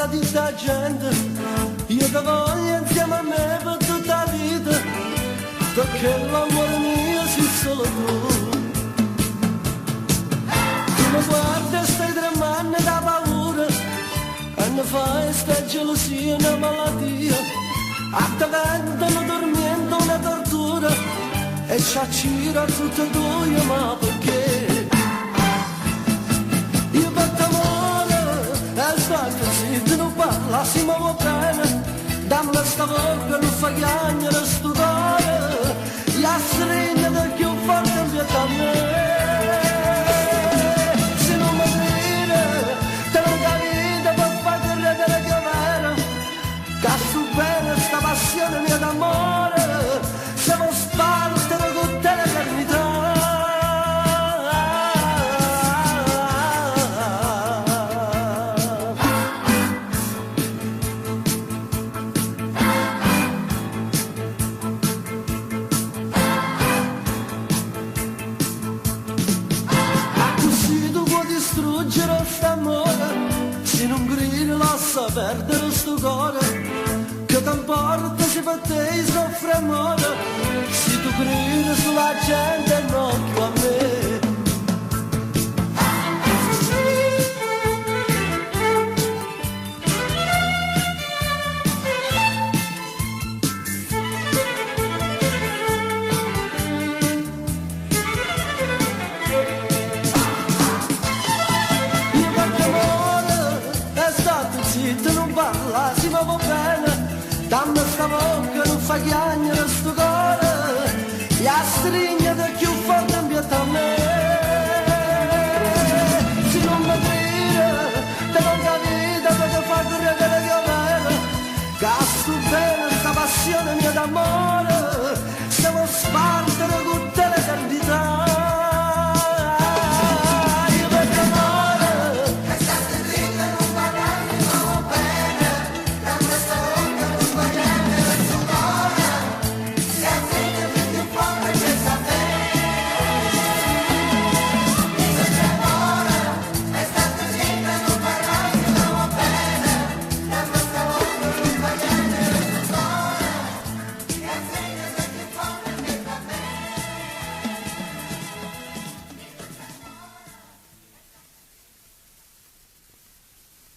di sta gente, io ti voglio insieme a me per tutta la vita, perché l'amore mio sei solo tu. Tu mi guardi e stai tremando da paura, e ne fai sta gelosia una malattia, a te vendono dormiendo una tortura, e ci accira tutto il buio, ma perché? Io per t'amore, e sbaglio zitto, non parla, si muove bene, dammi sta bocca, non fa chiagnere sto cuore, la stringa del più forte in vita a me. Se non mi crede, te lo capite per far credere che è vero, che sto bene sta passione mia d'amore, siamo spartere con te l'eternità. Distruggere st'amore, se non gridi lascia perdere sto cuore, che t'importa se per te soffre amore, se tu gridi sulla gente e non più a me. Zitto, non parla, si muove bene, dammi sta bocca, non fa chiagnere sto cuore, la stringa del più forte in pietà a me.